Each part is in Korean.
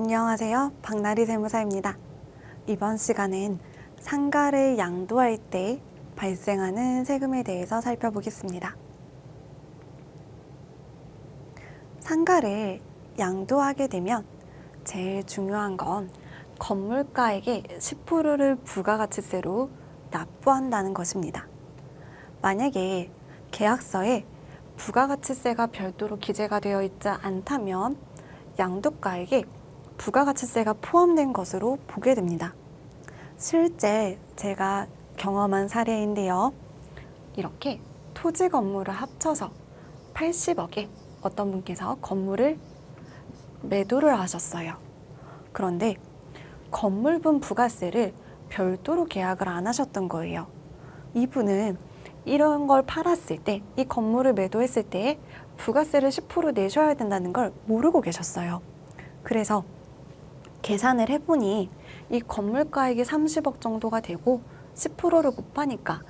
안녕하세요. 박나리 세무사입니다. 이번 시간은 상가를 양도할 때 발생하는 세금에 대해서 살펴보겠습니다. 상가를 양도하게 되면 제일 중요한 건 건물가액의 10%를 부가가치세로 납부한다는 것입니다. 만약에 계약서에 부가가치세가 별도로 기재가 되어 있지 않다면 양도가액에 부가가치세가 포함된 것으로 보게 됩니다. 실제 제가 경험한 사례인데요. 이렇게 토지 건물을 합쳐서 80억에 어떤 분께서 건물을 매도를 하셨어요. 그런데 건물분 부가세를 별도로 계약을 안 하셨던 거예요. 이분은 이런 걸 팔았을 때, 이 건물을 매도했을 때 부가세를 10% 내셔야 된다는 걸 모르고 계셨어요. 그래서 계산을 해보니 이 건물가액이 30억 정도가 되고 10%를 곱하니까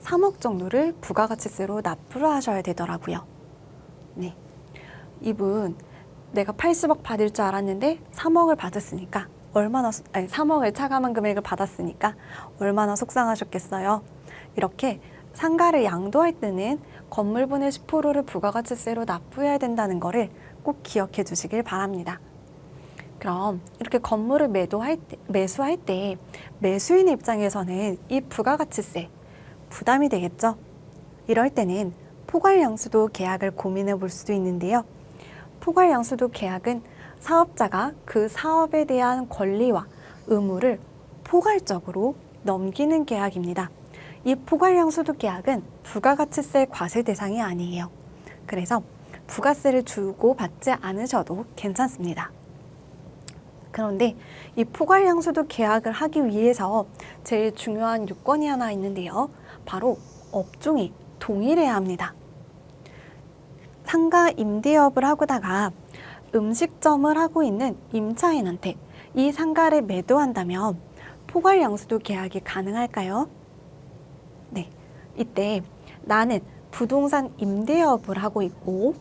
3억 정도를 부가가치세로 납부를 하셔야 되더라고요. 네, 이분 내가 80억 받을 줄 알았는데 3억을 받았으니까 3억을 차감한 금액을 받았으니까 얼마나 속상하셨겠어요. 이렇게 상가를 양도할 때는 건물분의 10%를 부가가치세로 납부해야 된다는 거를 꼭 기억해 주시길 바랍니다. 그럼 이렇게 건물을 매수할 때 매수인의 입장에서는 이 부가가치세 부담이 되겠죠. 이럴 때는 포괄양수도 계약을 고민해 볼 수도 있는데요. 포괄양수도 계약은 사업자가 그 사업에 대한 권리와 의무를 포괄적으로 넘기는 계약입니다. 이 포괄양수도 계약은 부가가치세 과세 대상이 아니에요. 그래서 부가세를 주고 받지 않으셔도 괜찮습니다. 그런데 이 포괄양수도 계약을 하기 위해서 제일 중요한 요건이 하나 있는데요. 바로 업종이 동일해야 합니다. 상가 임대업을 하고다가 음식점을 하고 있는 임차인한테 이 상가를 매도한다면 포괄양수도 계약이 가능할까요? 네, 이때 나는 부동산 임대업을 하고 있고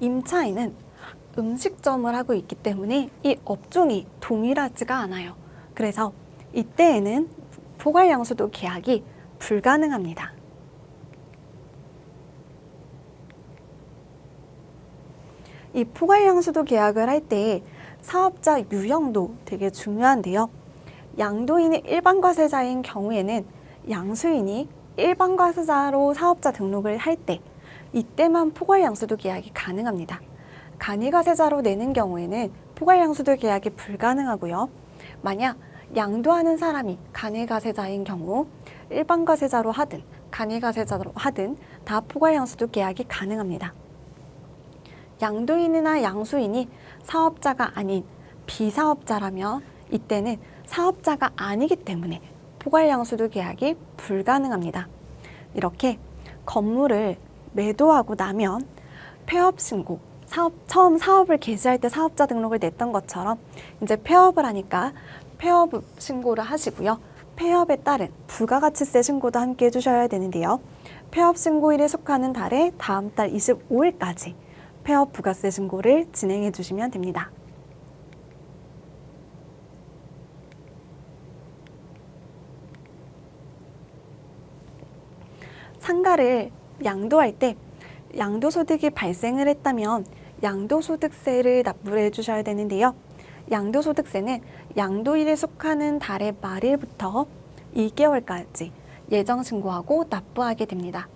임차인은 음식점을 하고 있기 때문에 이 업종이 동일하지가 않아요. 그래서 이때에는 포괄양수도 계약이 불가능합니다. 이 포괄양수도 계약을 할 때 사업자 유형도 되게 중요한데요. 양도인이 일반과세자인 경우에는 양수인이 일반과세자로 사업자 등록을 할 때 이때만 포괄양수도 계약이 가능합니다. 간이과세자로 내는 경우에는 포괄양수도 계약이 불가능하고요. 만약 양도하는 사람이 간이과세자인 경우 일반과세자로 하든 간이과세자로 하든 다 포괄양수도 계약이 가능합니다. 양도인이나 양수인이 사업자가 아닌 비사업자라면 이때는 사업자가 아니기 때문에 포괄양수도 계약이 불가능합니다. 이렇게 건물을 매도하고 나면 폐업신고, 처음 사업을 개시할 때 사업자 등록을 냈던 것처럼 이제 폐업을 하니까 폐업 신고를 하시고요. 폐업에 따른 부가가치세 신고도 함께 해주셔야 되는데요. 폐업 신고일에 속하는 달에 다음 달 25일까지 폐업 부가세 신고를 진행해 주시면 됩니다. 상가를 양도할 때 양도소득이 발생을 했다면 양도소득세를 납부를 해주셔야 되는데요. 양도소득세는 양도일에 속하는 달의 말일부터 2개월까지 예정신고하고 납부하게 됩니다.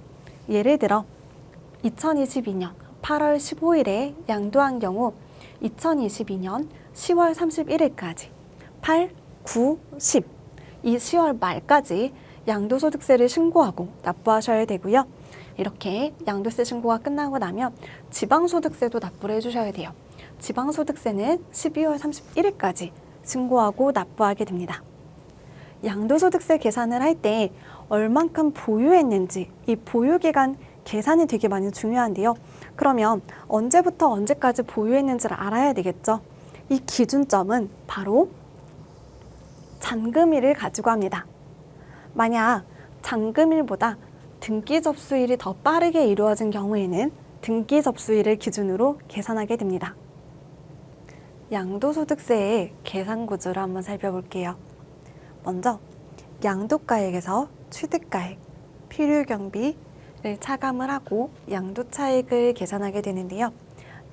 예를 들어 2022년 8월 15일에 양도한 경우 2022년 10월 31일까지 8, 9, 10 이 10월 말까지 양도소득세를 신고하고 납부하셔야 되고요. 이렇게 양도세 신고가 끝나고 나면 지방소득세도 납부를 해주셔야 돼요. 지방소득세는 12월 31일까지 신고하고 납부하게 됩니다. 양도소득세 계산을 할 때 얼만큼 보유했는지 이 보유기간 계산이 되게 많이 중요한데요. 그러면 언제부터 언제까지 보유했는지를 알아야 되겠죠. 이 기준점은 바로 잔금일을 가지고 합니다. 만약 잔금일보다 등기 접수일이 더 빠르게 이루어진 경우에는 등기 접수일을 기준으로 계산하게 됩니다. 양도소득세의 계산 구조를 한번 살펴볼게요. 먼저 양도가액에서 취득가액, 필요경비를 차감을 하고 양도차익을 계산하게 되는데요.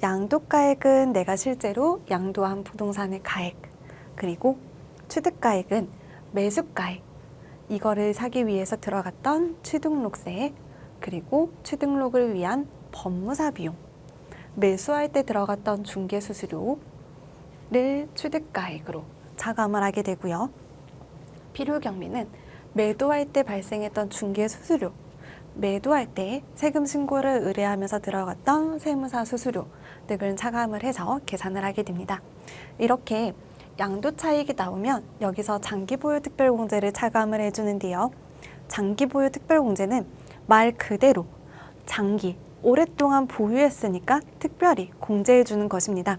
양도가액은 내가 실제로 양도한 부동산의 가액, 그리고 취득가액은 매수가액, 이거를 사기 위해서 들어갔던 취등록세, 그리고 취등록을 위한 법무사 비용, 매수할 때 들어갔던 중개수수료를 취득가액으로 차감을 하게 되고요. 필요경비는 매도할 때 발생했던 중개수수료, 매도할 때 세금 신고를 의뢰하면서 들어갔던 세무사 수수료 등을 차감을 해서 계산을 하게 됩니다. 이렇게 양도차익이 나오면 여기서 장기보유 특별공제를 차감을 해주는데요. 장기보유 특별공제는 말 그대로 장기, 오랫동안 보유했으니까 특별히 공제해주는 것입니다.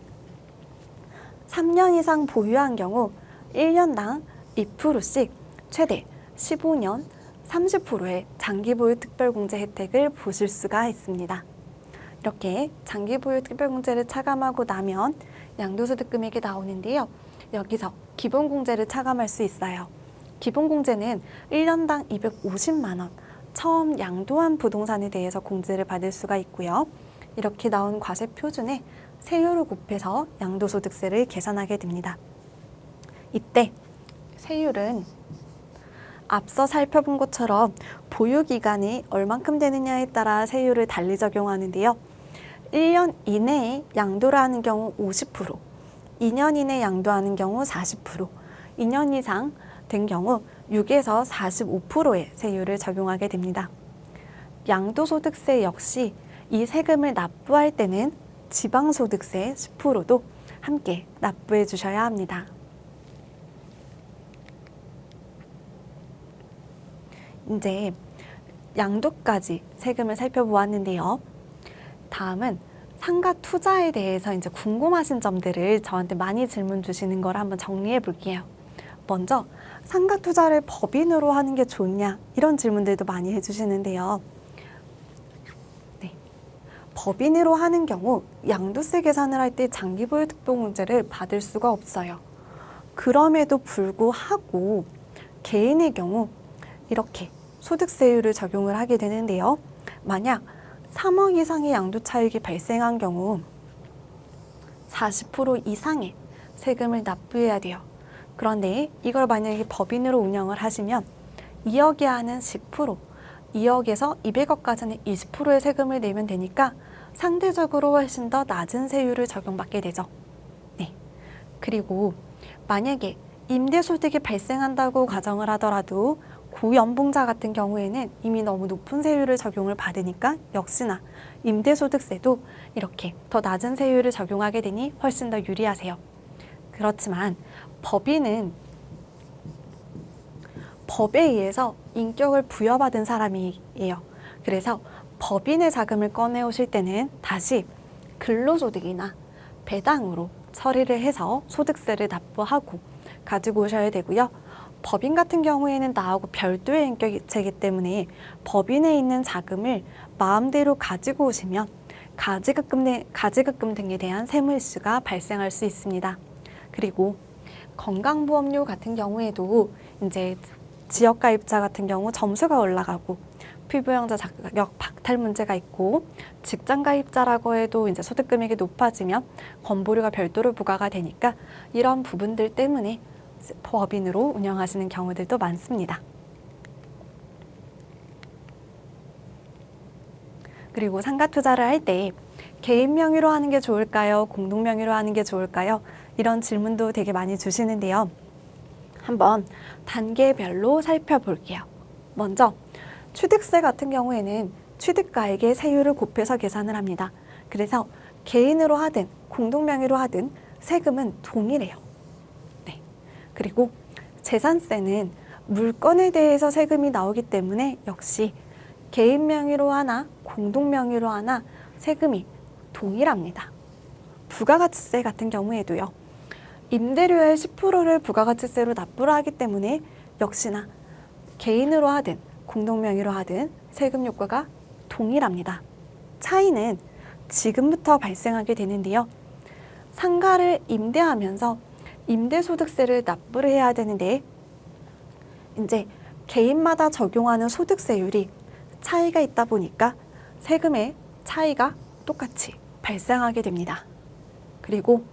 3년 이상 보유한 경우 1년당 2%씩 최대 15년 30%의 장기보유 특별공제 혜택을 보실 수가 있습니다. 이렇게 장기보유 특별공제를 차감하고 나면 양도소득 금액이 나오는데요. 여기서 기본공제를 차감할 수 있어요. 기본공제는 1년당 250만 원, 처음 양도한 부동산에 대해서 공제를 받을 수가 있고요. 이렇게 나온 과세 표준에 세율을 곱해서 양도소득세를 계산하게 됩니다. 이때 세율은 앞서 살펴본 것처럼 보유기간이 얼만큼 되느냐에 따라 세율을 달리 적용하는데요. 1년 이내에 양도를 하는 경우 50%, 2년 이내 양도하는 경우 40%, 2년 이상 된 경우 6에서 45%의 세율을 적용하게 됩니다. 양도소득세 역시 이 세금을 납부할 때는 지방소득세 10%도 함께 납부해 주셔야 합니다. 이제 양도까지 세금을 살펴보았는데요. 다음은 상가 투자에 대해서 이제 궁금하신 점들을 저한테 많이 질문 주시는 걸 한번 정리해 볼게요. 먼저 상가 투자를 법인으로 하는 게 좋냐 이런 질문들도 많이 해주시는데요. 네. 법인으로 하는 경우 양도세 계산을 할 때 장기보유 특별공제를 받을 수가 없어요. 그럼에도 불구하고 개인의 경우 이렇게 소득세율을 적용을 하게 되는데요. 만약 3억 이상의 양도차익이 발생한 경우 40% 이상의 세금을 납부해야 돼요. 그런데 이걸 만약에 법인으로 운영을 하시면 2억 이하는 10%, 2억에서 200억까지는 20%의 세금을 내면 되니까 상대적으로 훨씬 더 낮은 세율을 적용받게 되죠. 네. 그리고 만약에 임대소득이 발생한다고 가정을 하더라도 고연봉자 같은 경우에는 이미 너무 높은 세율을 적용을 받으니까 역시나 임대소득세도 이렇게 더 낮은 세율을 적용하게 되니 훨씬 더 유리하세요. 그렇지만 법인은 법에 의해서 인격을 부여받은 사람이에요. 그래서 법인의 자금을 꺼내오실 때는 다시 근로소득이나 배당으로 처리를 해서 소득세를 납부하고 가지고 오셔야 되고요. 법인 같은 경우에는 나하고 별도의 인격이체이기 때문에 법인에 있는 자금을 마음대로 가지고 오시면 가지급금 등에 대한 세무 이슈가 발생할 수 있습니다. 그리고 건강보험료 같은 경우에도 이제 지역가입자 같은 경우 점수가 올라가고 피부영자 자격 박탈 문제가 있고 직장가입자라고 해도 이제 소득금액이 높아지면 건보료가 별도로 부과가 되니까 이런 부분들 때문에 법인으로 운영하시는 경우들도 많습니다. 그리고 상가 투자를 할 때 개인 명의로 하는 게 좋을까요? 공동 명의로 하는 게 좋을까요? 이런 질문도 되게 많이 주시는데요. 한번 단계별로 살펴볼게요. 먼저 취득세 같은 경우에는 취득가액의 세율을 곱해서 계산을 합니다. 그래서 개인으로 하든 공동 명의로 하든 세금은 동일해요. 그리고 재산세는 물건에 대해서 세금이 나오기 때문에 역시 개인 명의로 하나 공동 명의로 하나 세금이 동일합니다. 부가가치세 같은 경우에도요. 임대료의 10%를 부가가치세로 납부를 하기 때문에 역시나 개인으로 하든 공동 명의로 하든 세금 요과가 동일합니다. 차이는 지금부터 발생하게 되는데요. 상가를 임대하면서 임대소득세를 납부를 해야 되는데 이제 개인마다 적용하는 소득세율이 차이가 있다 보니까 세금의 차이가 똑같이 발생하게 됩니다. 그리고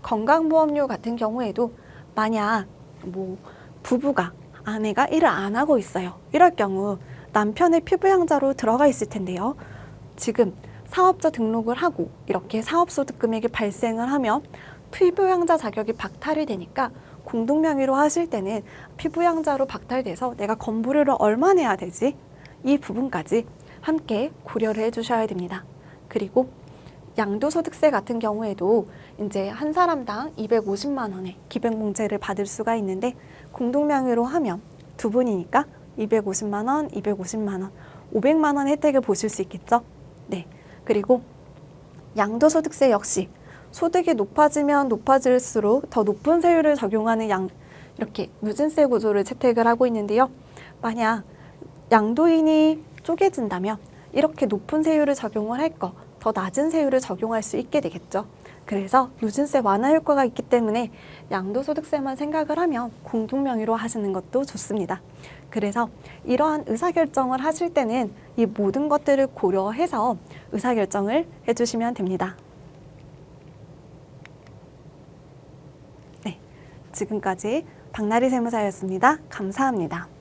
건강보험료 같은 경우에도 만약 부부가 아내가 일을 안 하고 있어요. 이럴 경우 남편의 피부양자로 들어가 있을 텐데요. 지금 사업자 등록을 하고 이렇게 사업소득 금액이 발생을 하면 피부양자 자격이 박탈이 되니까 공동명의로 하실 때는 피부양자로 박탈돼서 내가 건보료를 얼마 내야 되지? 이 부분까지 함께 고려를 해주셔야 됩니다. 그리고 양도소득세 같은 경우에도 이제 한 사람당 250만 원의 기백몽제를 받을 수가 있는데 공동명의로 하면 두 분이니까 250만 원, 250만 원, 500만 원 혜택을 보실 수 있겠죠? 네. 그리고 양도소득세 역시 소득이 높아지면 높아질수록 더 높은 세율을 적용하는 이렇게 누진세 구조를 채택을 하고 있는데요. 만약 양도인이 쪼개진다면 이렇게 높은 세율을 적용을 할 거 더 낮은 세율을 적용할 수 있게 되겠죠. 그래서 누진세 완화 효과가 있기 때문에 양도소득세만 생각을 하면 공동명의로 하시는 것도 좋습니다. 그래서 이러한 의사결정을 하실 때는 이 모든 것들을 고려해서 의사결정을 해주시면 됩니다. 네, 지금까지 박나리 세무사였습니다. 감사합니다.